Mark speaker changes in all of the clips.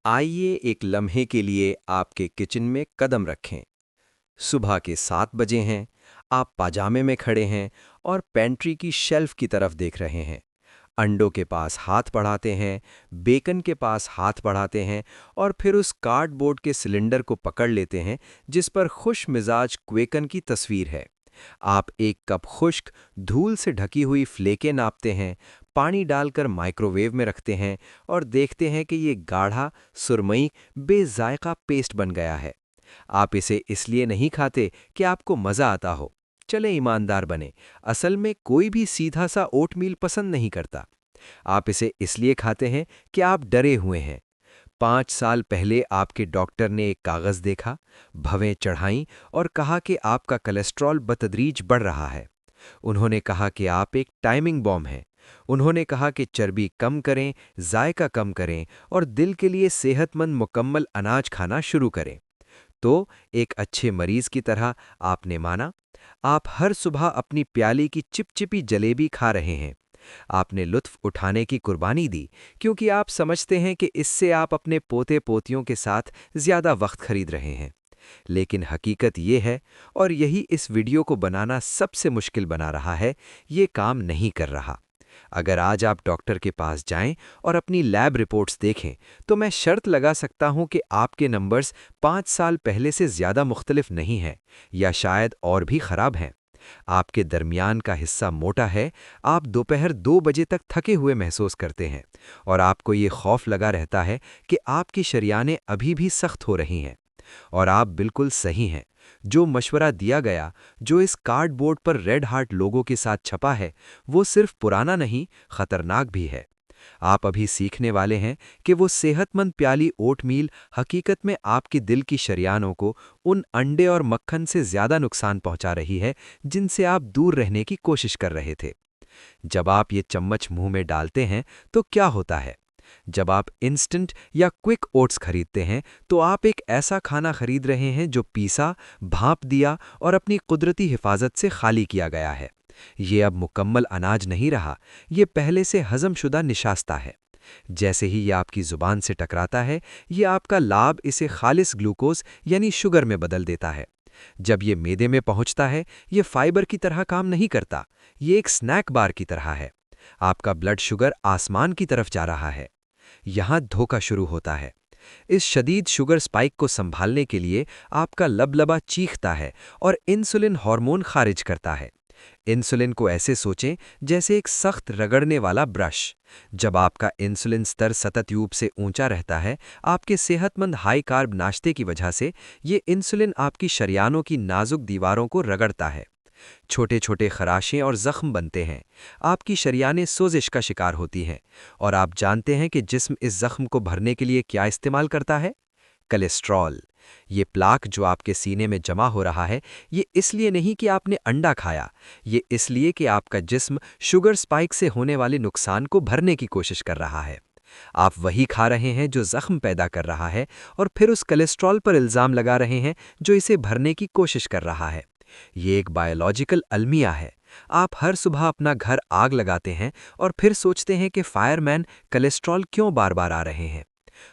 Speaker 1: आइए एक लम्हे के लिए आपके किचन में कदम रखें। सुबह के 7 बजे हैं, आप पाजामे में खड़े हैं और पेंट्री की शेल्फ की तरफ देख रहे हैं। अंडों के पास हाथ बढ़ाते हैं, बेकन के पास हाथ बढ़ाते हैं और फिर उस कार्डबोर्ड के सिलेंडर को पकड़ लेते हैं जिस पर खुश मिजाज क्वेकन की तस्वीर है। आप एक कप खुश्क धूल से ढकी हुई फ्लेकें नापते हैं, पानी डालकर माइक्रोवेव में रखते हैं और देखते हैं कि ये गाढ़ा सुरमई बेजायका पेस्ट बन गया है। आप इसे इसलिए नहीं खाते कि आपको मज़ा आता हो। चले ईमानदार बने, असल में कोई भी सीधा सा ओटमील पसंद नहीं करता। आप इसे इसलिए खाते हैं कि आप डरे हुए हैं। 5 साल पहले आपके डॉक्टर ने एक कागज़ देखा, भवें चढ़ाईं और कहा कि आपका कोलेस्ट्रॉल बतदरीज बढ़ रहा है। उन्होंने कहा कि आप एक टाइमिंग बॉम्ब हैं। उन्होंने कहा कि चर्बी कम करें, जायका कम करें और दिल के लिए सेहतमंद मुकम्मल अनाज खाना शुरू करें। तो एक अच्छे मरीज की तरह आपने माना। आप हर सुबह अपनी प्याली की चिपचिपी जलेबी खा रहे हैं। आपने लुत्फ उठाने की कुर्बानी दी क्योंकि आप समझते हैं कि इससे आप अपने पोते पोतियों के साथ ज्यादा वक्त खरीद रहे हैं। लेकिन हकीकत ये है, और यही इस वीडियो को बनाना सबसे मुश्किल बना रहा है, ये काम नहीं कर रहा। अगर आज आप डॉक्टर के पास जाएं और अपनी लैब रिपोर्ट्स देखें, तो मैं शर्त लगा सकता हूं कि आपके नंबर्स 5 साल पहले से ज़्यादा मुख्तलिफ नहीं हैं, या शायद और भी ख़राब हैं। आपके दरमियान का हिस्सा मोटा है, आप दोपहर 2 बजे तक थके हुए महसूस करते हैं, और आपको ये खौफ लगा रहता है कि आपकी शरियानें अभी भी सख्त हो रही हैं। और आप बिल्कुल सही हैं। जो मशवरा दिया गया, जो इस कार्डबोर्ड पर रेड हार्ट लोगों के साथ छपा है, वो सिर्फ पुराना नहीं, खतरनाक भी है। आप अभी सीखने वाले हैं कि वो सेहतमंद प्याली ओटमील हकीकत में आपके दिल की शरियानों को उन अंडे और मक्खन से ज्यादा नुकसान पहुंचा रही है जिनसे आप दूर रहने की कोशिश कर रहे थे। जब आप ये चम्मच मुंह में डालते हैं तो क्या होता है? जब आप इंस्टेंट या क्विक ओट्स खरीदते हैं, तो आप एक ऐसा खाना खरीद रहे हैं जो पीसा, भाप दिया और अपनी कुदरती हिफाजत से खाली किया गया है। ये अब मुकम्मल अनाज नहीं रहा, ये पहले से हजमशुदा निशास्ता है। जैसे ही ये आपकी ज़ुबान से टकराता है, ये आपका लाभ इसे खालिस ग्लूकोज यानी शुगर में बदल देता है। जब ये मैदे में पहुंचता है, ये फाइबर की तरह काम नहीं करता, ये एक स्नैक बार की तरह है। आपका ब्लड शुगर आसमान की तरफ जा रहा है। यहाँ धोखा शुरू होता है। इस शदीद शुगर स्पाइक को संभालने के लिए आपका लबलबा चीखता है और इंसुलिन हार्मोन खारिज करता है। इंसुलिन को ऐसे सोचें जैसे एक सख्त रगड़ने वाला ब्रश। जब आपका इंसुलिन स्तर सतत रूप से ऊंचा रहता है, आपके सेहतमंद हाई कार्ब नाश्ते की वजह से, ये इंसुलिन आपकी शरियानों की नाजुक दीवारों को रगड़ता है। छोटे छोटे खराशें और जख्म बनते हैं। आपकी शरियानें सोजिश का शिकार होती हैं, और आप जानते हैं कि जिस्म इस जख्म को भरने के लिए क्या इस्तेमाल करता है? कोलेस्ट्रॉल। ये प्लाक जो आपके सीने में जमा हो रहा है, ये इसलिए नहीं कि आपने अंडा खाया, ये इसलिए कि आपका जिस्म शुगर स्पाइक से होने वाले नुकसान को भरने की कोशिश कर रहा है। आप वही खा रहे हैं जो जख्म पैदा कर रहा है, और फिर उस कोलेस्ट्रॉल पर इल्ज़ाम लगा रहे हैं जो इसे भरने की कोशिश कर रहा है। ये एक बायोलॉजिकल अलमिया है। आप हर सुबह अपना घर आग लगाते हैं और फिर सोचते हैं कि फायरमैन, कोलेस्ट्रॉल क्यों बार बार आ रहे हैं।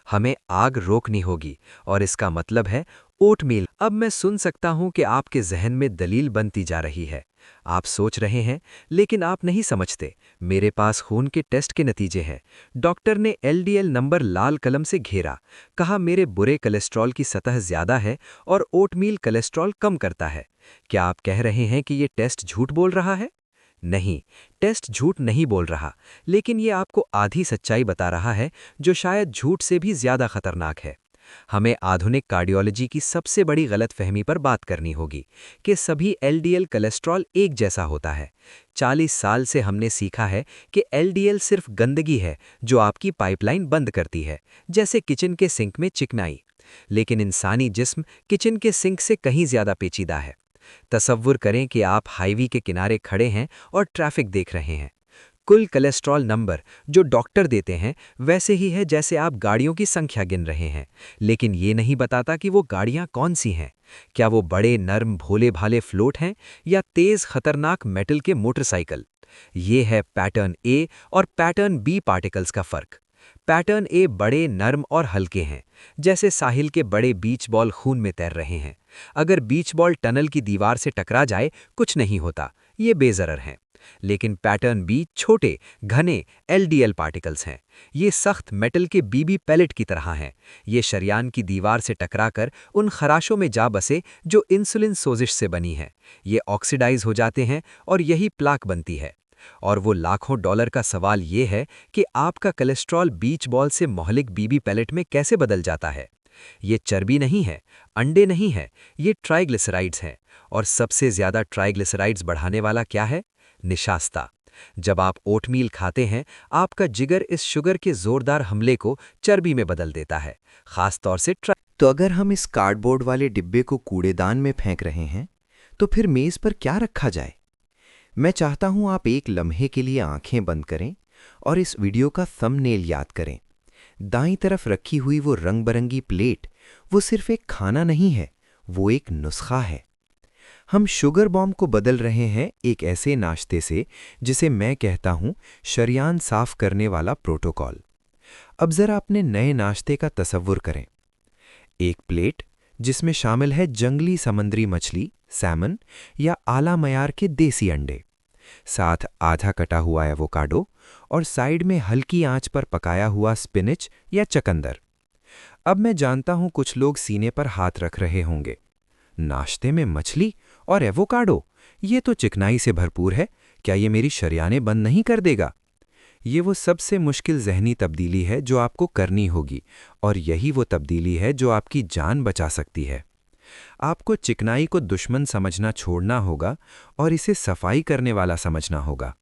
Speaker 1: हमें आग रोकनी होगी, और इसका मतलब है ओटमील। अब मैं सुन सकता हूं कि आपके जहन में दलील बनती जा रही है। आप सोच रहे हैं, लेकिन आप नहीं समझते, मेरे पास खून के टेस्ट के नतीजे हैं। डॉक्टर ने एलडीएल नंबर लाल कलम से घेरा, कहा मेरे बुरे कोलेस्ट्रॉल की सतह ज्यादा है और ओटमील कोलेस्ट्रॉल कम करता है। क्या आप कह रहे हैं कि ये टेस्ट झूठ बोल रहा है? नहीं, टेस्ट झूठ नहीं बोल रहा, लेकिन ये आपको आधी सच्चाई बता रहा है, जो शायद झूठ से भी ज्यादा खतरनाक है। हमें आधुनिक कार्डियोलॉजी की सबसे बड़ी गलतफहमी पर बात करनी होगी कि सभी एलडीएल कोलेस्ट्रॉल एक जैसा होता है। 40 साल से हमने सीखा है कि एलडीएल सिर्फ गंदगी है जो आपकी पाइपलाइन बंद करती है, जैसे किचन के सिंक में चिकनाई। लेकिन इंसानी जिस्म किचन के सिंक से कहीं ज्यादा पेचीदा है। तसव्वुर करें कि आप हाईवे के किनारे खड़े हैं और ट्रैफिक देख रहे हैं। कुल कोलेस्ट्रॉल नंबर जो डॉक्टर देते हैं वैसे ही है जैसे आप गाड़ियों की संख्या गिन रहे हैं, लेकिन ये नहीं बताता कि वो गाड़ियां कौन सी हैं। क्या वो बड़े नर्म भोले भाले फ्लोट हैं, या तेज खतरनाक मेटल के मोटरसाइकिल? ये है पैटर्न ए और पैटर्न बी पार्टिकल्स का फर्क। पैटर्न ए बड़े, नर्म और हल्के हैं, जैसे साहिल के बड़े बीच बॉल खून में तैर रहे हैं। अगर बीच बॉल टनल की दीवार से टकरा जाए, कुछ नहीं होता, ये बेज़रर हैं। लेकिन पैटर्न बी छोटे, घने एलडीएल पार्टिकल्स हैं। ये सख्त मेटल के बीबी पैलेट की तरह हैं। ये शरियान की दीवार से टकराकर उन खराशों में जा बसे जो इंसुलिन सोजिश से बनी है। ये ऑक्सीडाइज हो जाते हैं और यही प्लाक बनती है। और वो लाखों डॉलर का सवाल ये है कि आपका कोलेस्ट्रॉल बीच बॉल से मोहलिक बीबी पैलेट में कैसे बदल जाता है। ये चर्बी नहीं है, अंडे नहीं है, ये ट्राइग्लिसराइड्स हैं। और सबसे ज्यादा ट्राइग्लिसराइड्स बढ़ाने वाला क्या है? निशास्ता। जब आप ओटमील खाते हैं, आपका जिगर इस शुगर के जोरदार हमले को चर्बी में बदल देता है, खास तौर से
Speaker 2: तो अगर हम इस कार्डबोर्ड वाले डिब्बे को कूड़ेदान में फेंक रहे हैं, तो फिर मेज पर क्या रखा जाए? मैं चाहता हूं आप एक लम्हे के लिए आंखें बंद करें और इस वीडियो का थंबनेल याद करें। दाईं तरफ रखी हुई वो रंग-बरंगी प्लेट, वो सिर्फ एक खाना नहीं है, वो एक नुस्खा है। हम शुगर बॉम्ब को बदल रहे हैं एक ऐसे नाश्ते से जिसे मैं कहता हूं शरियान साफ करने वाला प्रोटोकॉल। अब जरा अपने नए नाश्ते का तसव्वुर करें। एक प्लेट जिसमें शामिल है जंगली समुद्री मछली, सैमन या आला मयार के देसी अंडे, साथ आधा कटा हुआ एवोकाडो और साइड में हल्की आंच पर पकाया हुआ स्पिनिच या चकंदर। अब मैं जानता हूं कुछ लोग सीने पर हाथ रख रहे होंगे। नाश्ते में मछली और एवोकाडो, ये तो चिकनाई से भरपूर है, क्या ये मेरी शरियानें बंद नहीं कर देगा? ये वो सबसे मुश्किल ज़हनी तब्दीली है जो आपको करनी होगी, और यही वो तब्दीली है जो आपकी जान बचा सकती है। आपको चिकनाई को दुश्मन समझना छोड़ना होगा और इसे सफाई करने वाला समझना होगा।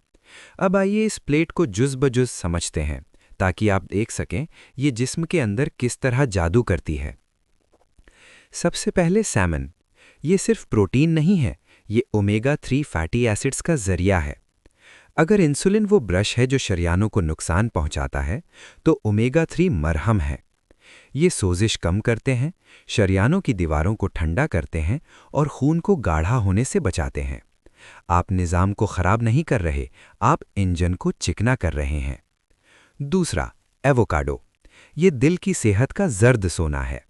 Speaker 2: अब आइए इस प्लेट को जुज़ ब जुज़ समझते हैं, ताकि आप देख सकें ये जिस्म के अंदर किस तरह जादू करती है। सबसे पहले सैमन। ये सिर्फ प्रोटीन नहीं है, ये ओमेगा 3 फैटी एसिड्स का जरिया है। अगर इंसुलिन वो ब्रश है जो शरियानों को नुकसान पहुंचाता है, तो ओमेगा 3 मरहम है। ये सोजिश कम करते हैं, शरियानों की दीवारों को ठंडा करते हैं और खून को गाढ़ा होने से बचाते हैं। आप निज़ाम को ख़राब नहीं कर रहे, आप इंजन को चिकना कर रहे हैं। दूसरा, एवोकाडो। ये दिल की सेहत का जर्द सोना है।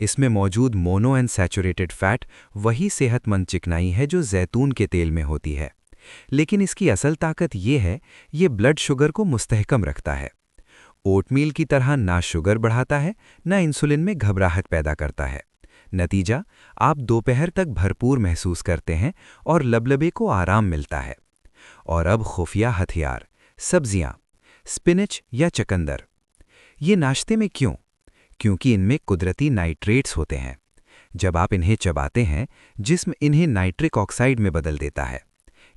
Speaker 2: इसमें मौजूद मोनोअनसैचुरेटेड फैट वही सेहतमंद चिकनाई है जो जैतून के तेल में होती है। लेकिन इसकी असल ताकत ये है, ये ब्लड शुगर को मुस्तहकम रखता है। ओटमील की तरह ना शुगर बढ़ाता है, ना इंसुलिन में घबराहट पैदा करता है। नतीजा, आप दोपहर तक भरपूर महसूस करते हैं और लबलबे को आराम मिलता है। और अब खुफिया हथियार, सब्जियां, स्पिनिच या चकंदर। ये नाश्ते में क्यों? क्योंकि इनमें कुदरती नाइट्रेट्स होते हैं। जब आप इन्हें चबाते हैं, जिस्म इन्हें नाइट्रिक ऑक्साइड में बदल देता है।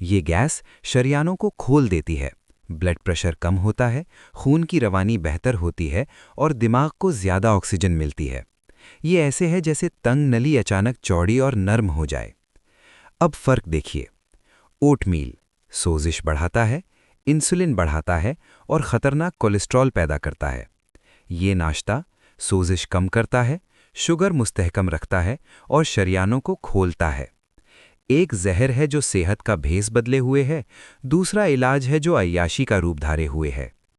Speaker 2: ये गैस शरियानों को खोल देती है, ब्लड प्रेशर कम होता है, खून की रवानी बेहतर होती है और दिमाग को ज़्यादा ऑक्सीजन मिलती है। ये ऐसे है जैसे तंग नली अचानक चौड़ी और नर्म हो जाए। अब फ़र्क देखिए। ओटमील सोजिश बढ़ाता है, इंसुलिन बढ़ाता है और ख़तरनाक कोलेस्ट्रॉल पैदा करता है। ये नाश्ता सोजिश कम करता है, शुगर मुस्तहकम रखता है और शरियानों को खोलता है। एक जहर है जो सेहत का भेस बदले हुए है, दूसरा इलाज है जो अय्याशी का रूप धारे हुए है।